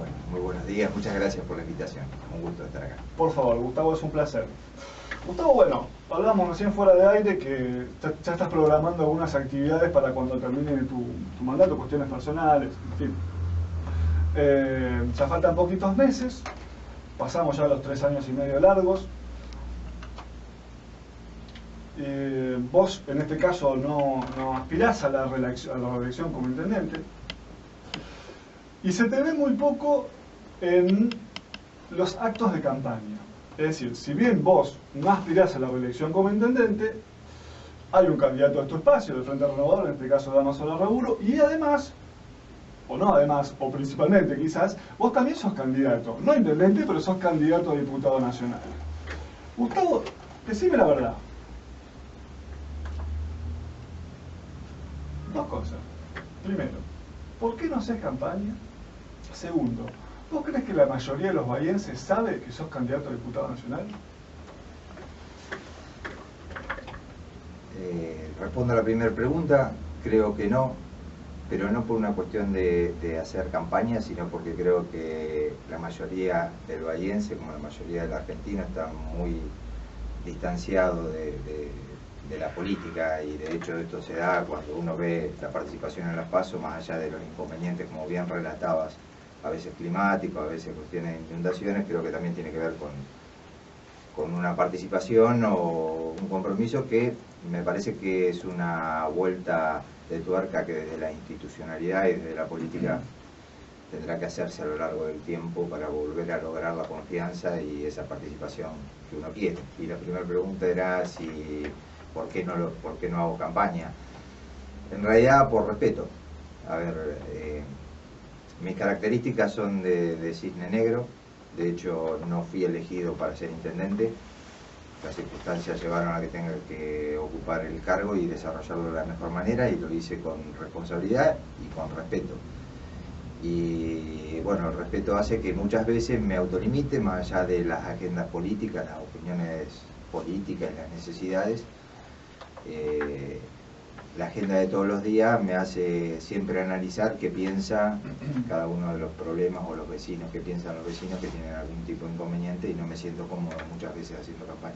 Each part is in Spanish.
Bueno, muy buenos días, muchas gracias por la invitación. Un gusto estar acá. Por favor, Gustavo, es un placer. Gustavo, bueno, hablamos recién fuera de aire que ya estás programando algunas actividades para cuando termine tu mandato, cuestiones personales, en fin. Ya faltan poquitos meses, pasamos ya los 3 años y medio largos. Vos, en este caso, no aspirás a la reelección como intendente. Y se te ve muy poco en los actos de campaña. Es decir, si bien vos no aspirás a la reelección como intendente, hay un candidato a tu espacio, del Frente Renovador, en este caso Dámaso Larraburu, y además, o no además, o principalmente quizás, vos también sos candidato, no intendente, pero sos candidato a diputado nacional. Gustavo, decime la verdad. Dos cosas. Primero, ¿por qué no haces campaña? Segundo, ¿vos crees que la mayoría de los bahienses sabe que sos candidato a diputado nacional? Respondo a la primera pregunta, creo que no, pero no por una cuestión de hacer campaña, sino porque creo que la mayoría del bahiense, como la mayoría del argentino, está muy distanciado de la política, y de hecho esto se da cuando uno ve la participación en las PASO, más allá de los inconvenientes, como bien relatabas, a veces climáticos, a veces cuestiones de inundaciones. Creo que también tiene que ver con una participación o un compromiso que me parece que es una vuelta de tuerca que desde la institucionalidad y desde la política tendrá que hacerse a lo largo del tiempo para volver a lograr la confianza y esa participación que uno quiere. Y la primera pregunta era si ¿por qué no hago campaña? En realidad por respeto. A ver, mis características son de cisne negro. De hecho, no fui elegido para ser intendente. Las circunstancias llevaron a que tenga que ocupar el cargo y desarrollarlo de la mejor manera, y lo hice con responsabilidad y con respeto. Y bueno, el respeto hace que muchas veces me autolimite, más allá de las agendas políticas, las opiniones políticas y las necesidades. La agenda de todos los días me hace siempre analizar qué piensa cada uno de los problemas, o los vecinos, qué piensan los vecinos que tienen algún tipo de inconveniente, y no me siento cómodo muchas veces haciendo campaña.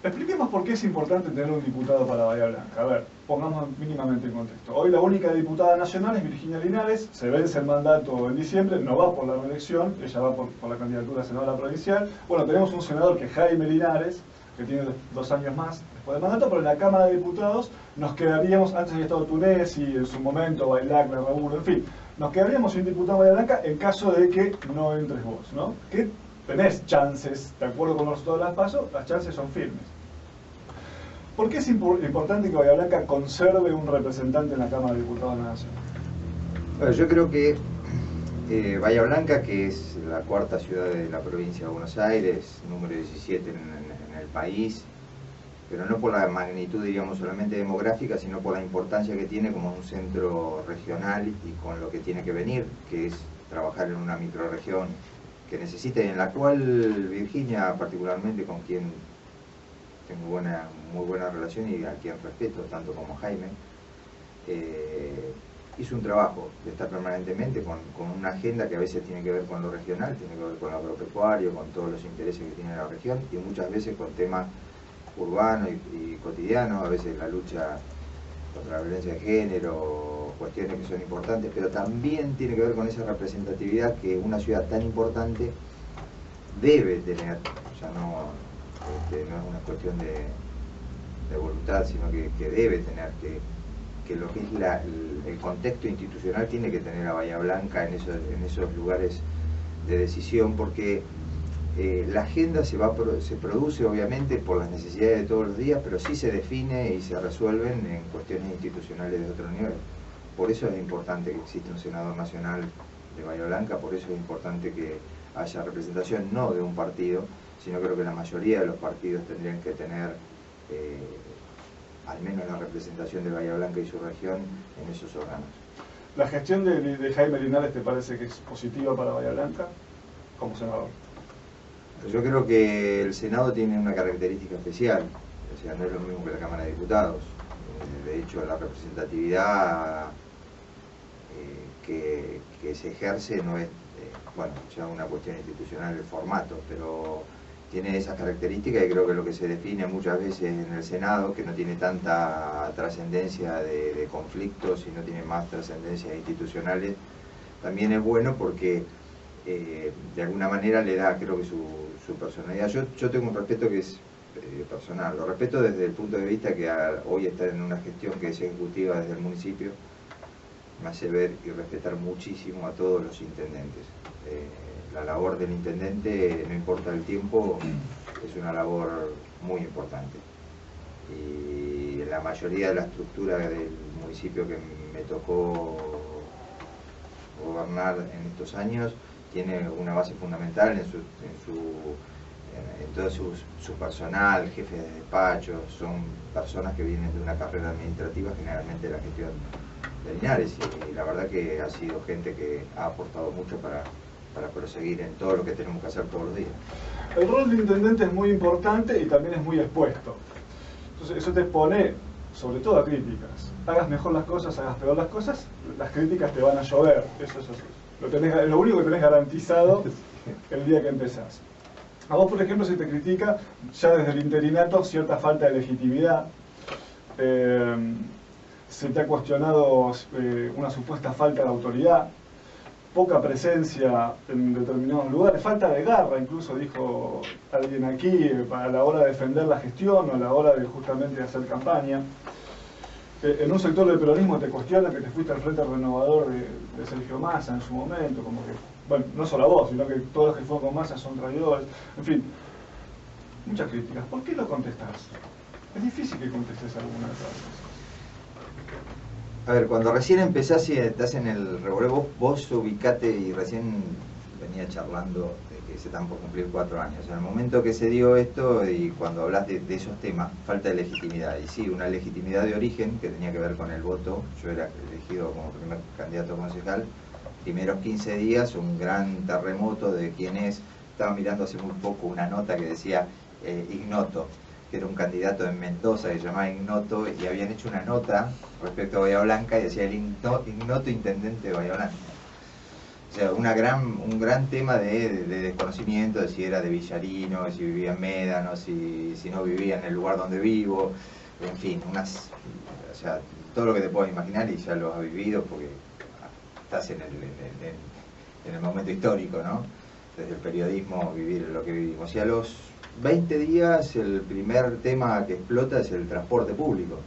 Expliquemos por qué es importante tener un diputado para Bahía Blanca. A ver, pongamos mínimamente en contexto. Hoy la única diputada nacional es Virginia Linares, se vence el mandato en diciembre, no va por la reelección, ella va por la candidatura a senadora provincial. Bueno, tenemos un senador que es Jaime Linares, que tiene 2 años más después del mandato, pero en la Cámara de Diputados nos quedaríamos, antes había estado Túnez y en su momento Bailac, Larraburu, en fin, nos quedaríamos sin diputado de Bahía Blanca en caso de que no entres vos, ¿no? Que tenés chances, de acuerdo con los resultados de las PASO, las chances son firmes. ¿Por qué es importante que Bahía Blanca conserve un representante en la Cámara de Diputados de la Nación? Bueno, yo creo que Bahía Blanca, que es la 4ª ciudad de la provincia de Buenos Aires, número 17 en el país, pero no por la magnitud, diríamos, solamente demográfica, sino por la importancia que tiene como un centro regional y con lo que tiene que venir, que es trabajar en una microrregión que necesita, y en la cual Virginia, particularmente, con quien tengo muy buena relación y a quien respeto, tanto como Jaime, hizo un trabajo de estar permanentemente con una agenda que a veces tiene que ver con lo regional, tiene que ver con lo agropecuario, con todos los intereses que tiene la región, y muchas veces con temas urbanos y cotidianos, a veces la lucha contra la violencia de género, cuestiones que son importantes, pero también tiene que ver con esa representatividad que una ciudad tan importante debe tener. O sea, no es una cuestión de voluntad, sino que debe tener, que lo que es el contexto institucional tiene que tener a Bahía Blanca en esos lugares de decisión, porque la agenda se produce obviamente por las necesidades de todos los días, pero sí se define y se resuelven en cuestiones institucionales de otro nivel. Por eso es importante que exista un senador nacional de Bahía Blanca, por eso es importante que haya representación no de un partido, sino creo que la mayoría de los partidos tendrían que tener al menos la representación de Bahía Blanca y su región en esos órganos. ¿La gestión de Jaime Linares te parece que es positiva para Bahía Blanca como senador? Yo creo que el Senado tiene una característica especial, o sea, no es lo mismo que la Cámara de Diputados. De hecho, la representatividad que se ejerce no es, bueno, ya una cuestión institucional el formato, pero tiene esas características y creo que lo que se define muchas veces en el Senado, que no tiene tanta trascendencia de conflictos y no tiene más trascendencias institucionales, también es bueno porque de alguna manera le da, creo que su personalidad. Yo tengo un respeto que es personal, lo respeto desde el punto de vista que hoy estar en una gestión que es ejecutiva desde el municipio me hace ver y respetar muchísimo a todos los intendentes. La labor del intendente, no importa el tiempo, es una labor muy importante. Y la mayoría de la estructura del municipio que me tocó gobernar en estos años tiene una base fundamental en todo su personal, jefes de despacho, son personas que vienen de una carrera administrativa, generalmente de la gestión de Linares, y la verdad que ha sido gente que ha aportado mucho para proseguir en todo lo que tenemos que hacer todos los días. El rol de intendente es muy importante y también es muy expuesto. Entonces eso te expone sobre todo a críticas. Hagas mejor las cosas, hagas peor las cosas, las críticas te van a llover. Eso es lo único que tenés garantizado el día que empezás. A vos, por ejemplo, se te critica ya desde el interinato cierta falta de legitimidad. Se te ha cuestionado una supuesta falta de autoridad, poca presencia en determinados lugares, falta de garra, incluso dijo alguien aquí, a la hora de defender la gestión o a la hora de justamente hacer campaña. En un sector del peronismo te cuestiona que te fuiste al Frente Renovador de Sergio Massa en su momento, como que, bueno, no solo a vos, sino que todos los que fueron con Massa son traidores, en fin, muchas críticas. ¿Por qué lo contestás? Es difícil que contestes alguna de esas cosas. A ver, cuando recién empezás y estás en el revoleo, vos ubicate, y recién venía charlando de que se están por cumplir 4 años. En el momento que se dio esto y cuando hablas de esos temas, falta de legitimidad. Y sí, una legitimidad de origen que tenía que ver con el voto. Yo era elegido como primer candidato concejal. Primeros 15 días, un gran terremoto de quienes estaba mirando hace muy poco una nota que decía ignoto, que era un candidato en Mendoza que se llamaba Ignoto, y habían hecho una nota respecto a Bahía Blanca y decía el ignoto intendente de Bahía Blanca. O sea, un gran tema de desconocimiento de si era de Villarino, de si vivía en Médano, si no vivía en el lugar donde vivo, en fin, o sea, todo lo que te puedas imaginar, y ya lo has vivido porque estás en el momento histórico, ¿no? Desde el periodismo, vivir lo que vivimos. Y a los 20 días el primer tema que explota es el transporte público,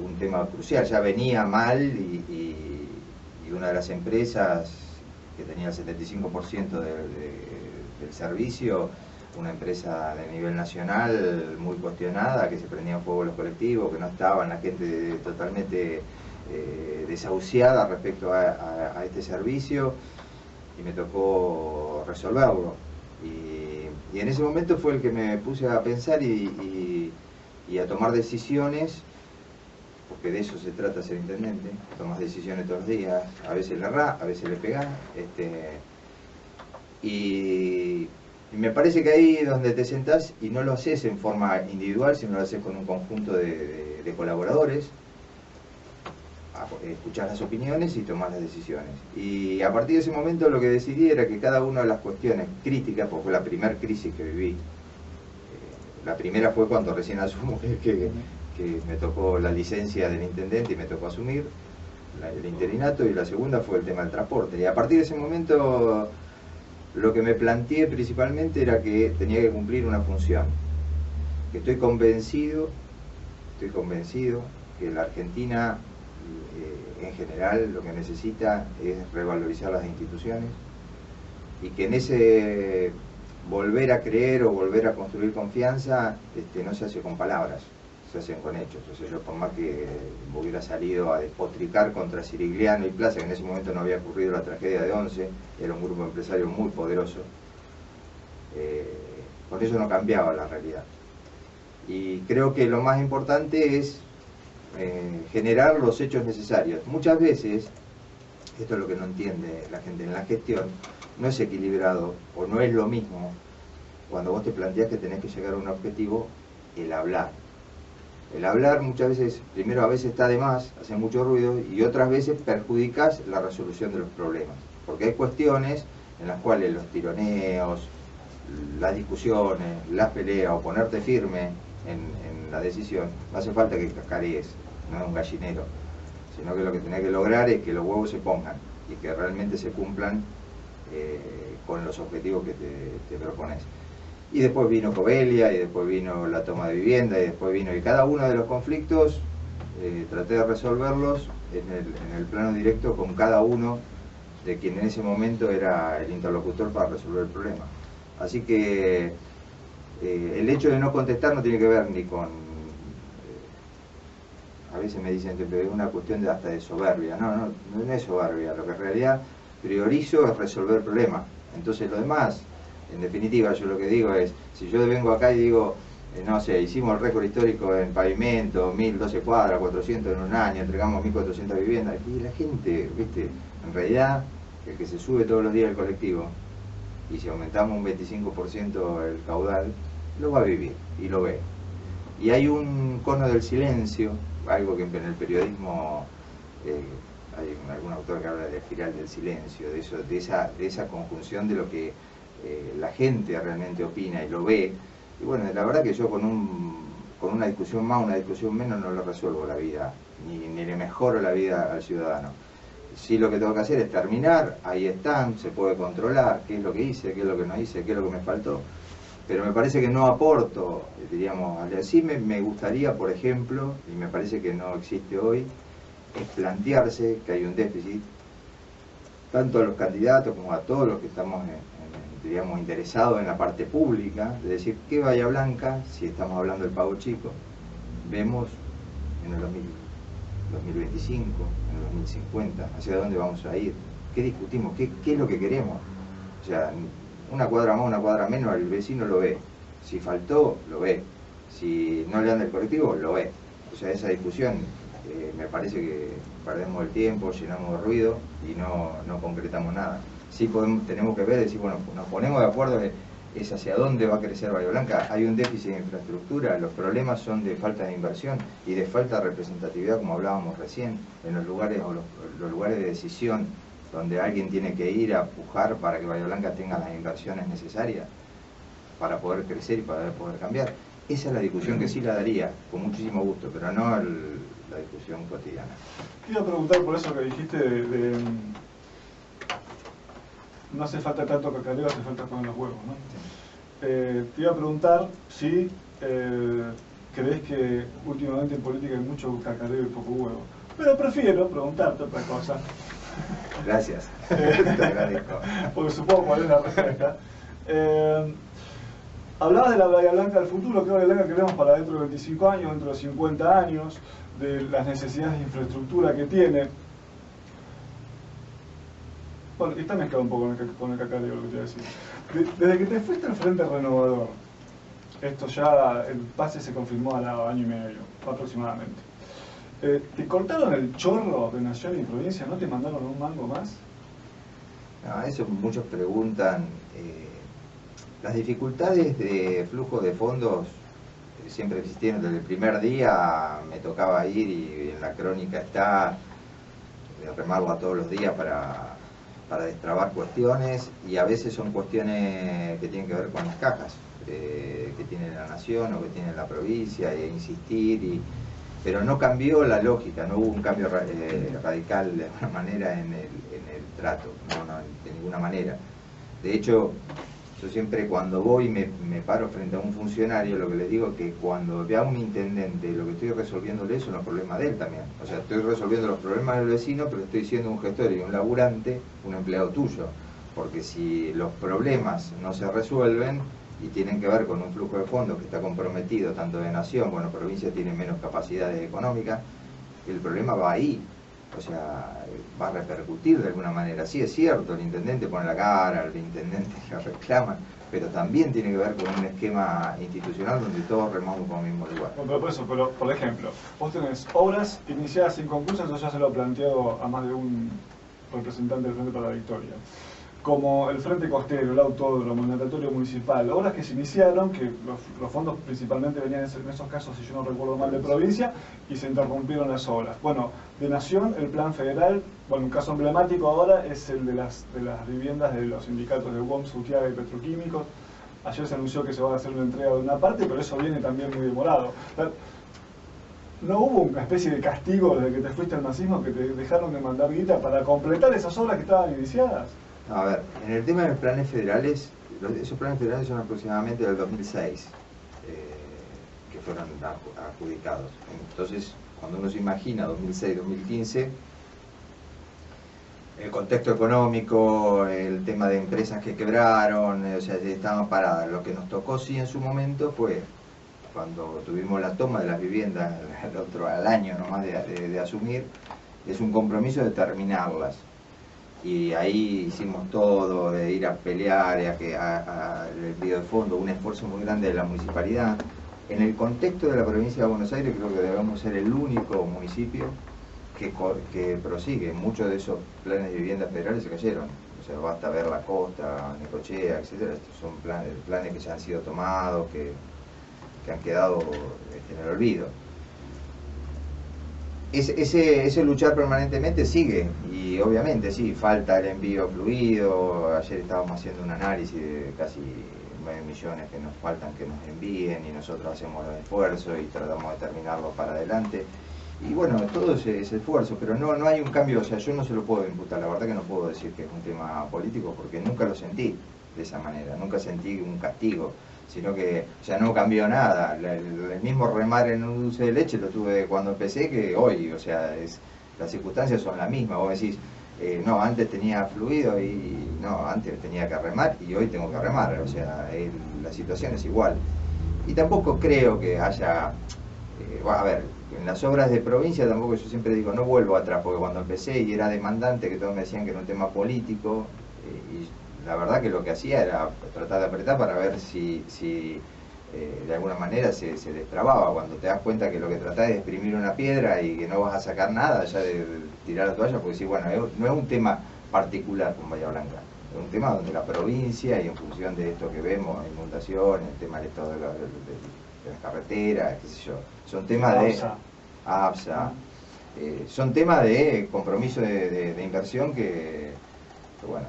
un tema crucial. Ya venía mal y una de las empresas que tenía el 75% del servicio, una empresa de nivel nacional muy cuestionada, que se prendían fuego los colectivos, que no estaban, la gente totalmente desahuciada respecto a este servicio, y me tocó resolverlo. Y en ese momento fue el que me puse a pensar y a tomar decisiones, porque de eso se trata ser intendente. Tomas decisiones todos los días, a veces le errás, a veces le pegás, y me parece que ahí es donde te sentás y no lo haces en forma individual, sino lo haces con un conjunto de colaboradores, escuchás las opiniones y tomás las decisiones. Y a partir de ese momento lo que decidí era que cada una de las cuestiones críticas, porque fue la primera crisis que viví, la primera fue cuando recién asumí que me tocó la licencia del intendente y me tocó asumir el interinato, y la segunda fue el tema del transporte. Y a partir de ese momento lo que me planteé principalmente era que tenía que cumplir una función, que estoy convencido que la Argentina en general lo que necesita es revalorizar las instituciones, y que en ese volver a creer o volver a construir confianza no se hace con palabras, se hacen con hechos. O sea, yo, por más que hubiera salido a despotricar contra Cirigliano y Plaza, que en ese momento no había ocurrido la tragedia de Once, era un grupo empresario muy poderoso, con eso no cambiaba la realidad. Y creo que lo más importante es generar los hechos necesarios. Muchas veces, esto es lo que no entiende la gente en la gestión, no es equilibrado o no es lo mismo cuando vos te planteás que tenés que llegar a un objetivo, el hablar. El hablar muchas veces, primero a veces está de más, hace mucho ruido, y otras veces perjudicas la resolución de los problemas. Porque hay cuestiones en las cuales los tironeos, las discusiones, las peleas o ponerte firme en la decisión, no hace falta que cacarees, no es un gallinero, sino que lo que tenés que lograr es que los huevos se pongan y que realmente se cumplan con los objetivos que te propones. Y después vino Covelia, y después vino la toma de vivienda, y después vino, y cada uno de los conflictos traté de resolverlos en el plano directo con cada uno de quien en ese momento era el interlocutor para resolver el problema. Así que el hecho de no contestar no tiene que ver ni con, a veces me dicen que es una cuestión hasta de soberbia. No es soberbia, lo que en realidad priorizo es resolver el problema. Entonces lo demás, en definitiva, yo lo que digo es, si yo vengo acá y digo, no sé, hicimos el récord histórico en pavimento, 1012 cuadras, 400 en un año, entregamos 1400 viviendas, y la gente, viste, en realidad, el que se sube todos los días al colectivo, y si aumentamos un 25% el caudal, lo va a vivir, y lo ve. Y hay un cono del silencio, algo que en el periodismo, hay algún autor que habla de la espiral del silencio, de esa conjunción de lo que la gente realmente opina y lo ve. Y bueno, la verdad que yo con una discusión más, una discusión menos, no le resuelvo la vida, ni le mejoro la vida al ciudadano. Sí, lo que tengo que hacer es terminar, ahí están, se puede controlar qué es lo que hice, qué es lo que no hice, qué es lo que me faltó. Pero me parece que no aporto, diríamos, sí me gustaría, por ejemplo, y me parece que no existe hoy, es plantearse que hay un déficit, tanto a los candidatos como a todos los que estamos digamos, interesados en la parte pública, de decir, ¿qué Bahía Blanca, si estamos hablando del Pago Chico, vemos en el 2025, en el 2050, hacia dónde vamos a ir? ¿Qué discutimos? ¿Qué es lo que queremos? O sea, una cuadra más, una cuadra menos, el vecino lo ve. Si faltó, lo ve. Si no le anda el colectivo, lo ve. O sea, esa discusión me parece que perdemos el tiempo, llenamos de ruido y no concretamos nada. Sí tenemos que ver, decir, bueno, nos ponemos de acuerdo, es hacia dónde va a crecer Bahía Blanca. Hay un déficit de infraestructura, los problemas son de falta de inversión y de falta de representatividad, como hablábamos recién, en los lugares o los lugares de decisión, donde alguien tiene que ir a pujar para que Bahía Blanca tenga las inversiones necesarias para poder crecer y para poder cambiar. Esa es la discusión que sí la daría, con muchísimo gusto, pero no la discusión cotidiana. Quiero preguntar por eso que dijiste no hace falta tanto cacareo, hace falta poner los huevos, ¿no? Te iba a preguntar si crees que últimamente en política hay mucho cacareo y poco huevo. Pero prefiero preguntarte otra cosa. Gracias, te agradezco. Porque supongo cuál es la respuesta. Hablabas de la Bahía Blanca del futuro, ¿qué Bahía Blanca queremos para dentro de 25 años, dentro de 50 años, de las necesidades de infraestructura que tiene? Bueno, y está mezclado un poco con el cacareo, lo que te iba a decir. Desde que te fuiste al Frente Renovador, esto ya, el pase se confirmó al año y medio, aproximadamente. ¿Te cortaron el chorro de Nación y Provincia? ¿No te mandaron un mango más? No, eso muchos preguntan. Las dificultades de flujo de fondos siempre existieron. Desde el primer día me tocaba ir y en la crónica está remarla todos los días para destrabar cuestiones, y a veces son cuestiones que tienen que ver con las cajas que tiene la Nación o que tiene la provincia, e insistir, pero no cambió la lógica, no hubo un cambio radical de alguna manera en el trato, no, de ninguna manera. De hecho, yo siempre cuando voy me paro frente a un funcionario, lo que les digo es que cuando vea a un intendente, lo que estoy resolviéndole son los problemas de él también. O sea, estoy resolviendo los problemas del vecino, pero estoy siendo un gestor y un laburante, un empleado tuyo. Porque si los problemas no se resuelven y tienen que ver con un flujo de fondos que está comprometido tanto de Nación, bueno, provincia tiene menos capacidades económicas, el problema va ahí. O sea, va a repercutir de alguna manera. Sí, es cierto, el intendente pone la cara, el intendente le reclama, pero también tiene que ver con un esquema institucional donde todos remamos por el mismo lugar. Pero por eso, por ejemplo, vos tenés obras iniciadas sin concurso, eso ya se lo ha planteado a más de un representante del Frente para la Victoria. como el Frente Costero, el Autódromo, el Natatorio Municipal, obras que se iniciaron, que los fondos principalmente venían en esos casos, si yo no recuerdo mal, de provincia, y se interrumpieron las obras. Bueno, de Nación, el plan federal, bueno, un caso emblemático ahora es el de las viviendas de los sindicatos de UOM, Sutiaga y Petroquímicos. Ayer se anunció que se va a hacer una entrega de una parte, pero eso viene también muy demorado. ¿No hubo una especie de castigo desde que te fuiste al masismo, que te dejaron de mandar guita para completar esas obras que estaban iniciadas? A ver, en el tema de los planes federales, esos planes federales son aproximadamente del 2006, que fueron adjudicados. Entonces, cuando uno se imagina 2006-2015, el contexto económico, el tema de empresas que quebraron, o sea, estaban paradas. Lo que nos tocó sí en su momento fue cuando tuvimos la toma de las viviendas al año nomás de asumir, es un compromiso de terminarlas. Y ahí hicimos todo, de ir a pelear, el envío de fondo, un esfuerzo muy grande de la municipalidad. En el contexto de la provincia de Buenos Aires creo que debemos ser el único municipio que prosigue. Muchos de esos planes de vivienda federales se cayeron. O sea, basta ver La Costa, Necochea, etc. Estos son planes que ya han sido tomados, que han quedado en el olvido. Ese luchar permanentemente sigue, y obviamente sí, falta el envío fluido. Ayer estábamos haciendo un análisis de casi 9 millones que nos faltan que nos envíen, y nosotros hacemos los esfuerzos y tratamos de terminarlo para adelante. Y bueno, todo ese esfuerzo, pero no hay un cambio. O sea, yo no se lo puedo imputar, la verdad que no puedo decir que es un tema político, porque nunca lo sentí de esa manera, nunca sentí un castigo, sino que ya no cambió nada. El mismo remar en un dulce de leche lo tuve cuando empecé que hoy. O sea, las circunstancias son las mismas. Vos decís, no, antes tenía fluido y no, antes tenía que remar y hoy tengo que remar. O sea, la situación es igual. Y tampoco creo que haya, a ver, en las obras de provincia tampoco, yo siempre digo, no vuelvo atrás, porque cuando empecé y era demandante, que todos me decían que era un tema político, y la verdad que lo que hacía era tratar de apretar para ver si de alguna manera se destrababa. Cuando te das cuenta que lo que tratás es de exprimir una piedra y que no vas a sacar nada ya de tirar la toalla, porque sí, bueno, no es un tema particular con Bahía Blanca, es un tema donde la provincia, y en función de esto que vemos, inundaciones, el tema del estado de las carreteras, qué sé yo, son temas de APSA, son temas de compromiso de inversión que bueno,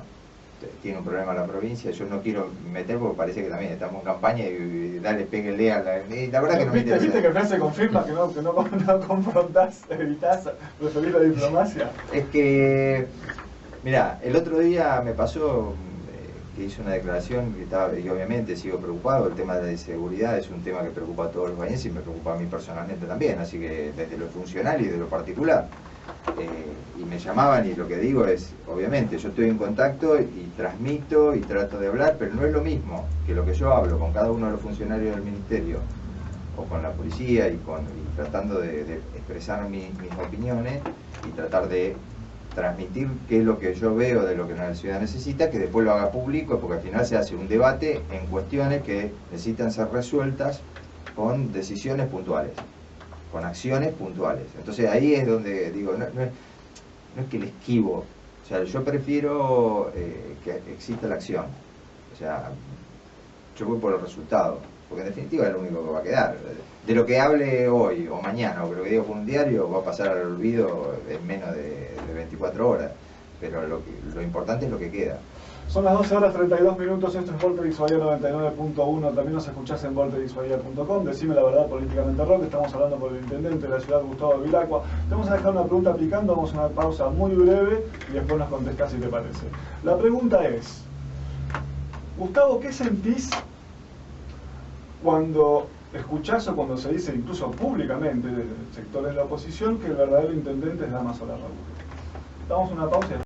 tiene un problema la provincia. Yo no quiero meter porque parece que también estamos en campaña y dale, péguenle a la verdad que no me interesa. ¿Viste que el se confirma que no confrontás, evitás, preferís la diplomacia? Es que, mirá, el otro día me pasó que hice una declaración y obviamente sigo preocupado. El tema de seguridad es un tema que preocupa a todos los bahienses y me preocupa a mí personalmente también, así que desde lo funcional y de lo particular. Y me llamaban y lo que digo es, obviamente, yo estoy en contacto y transmito y trato de hablar, pero no es lo mismo que lo que yo hablo con cada uno de los funcionarios del ministerio o con la policía y tratando de expresar mis opiniones y tratar de transmitir qué es lo que yo veo de lo que la ciudad necesita, que después lo haga público, porque al final se hace un debate en cuestiones que necesitan ser resueltas con decisiones puntuales, con acciones puntuales. Entonces ahí es donde digo, no es que le esquivo, o sea, yo prefiero que exista la acción. O sea, yo voy por el resultado, porque en definitiva es lo único que va a quedar. De lo que hable hoy o mañana, o lo que digo por un diario, va a pasar al olvido en menos de 24 horas, pero lo importante es lo que queda. Son las 12 horas 32 minutos, esto es Vorterix Bahía 99.1, también nos escuchás en vorterixbahía.com. Decime la verdad políticamente rock, estamos hablando por el intendente de la ciudad, Gustavo Vilacqua. Te vamos a dejar una pregunta picando, vamos a una pausa muy breve y después nos contestás si te parece. La pregunta es, Gustavo, ¿qué sentís cuando escuchás o cuando se dice incluso públicamente de sectores de la oposición que el verdadero intendente es Damaso Larrauri? Damos una pausa.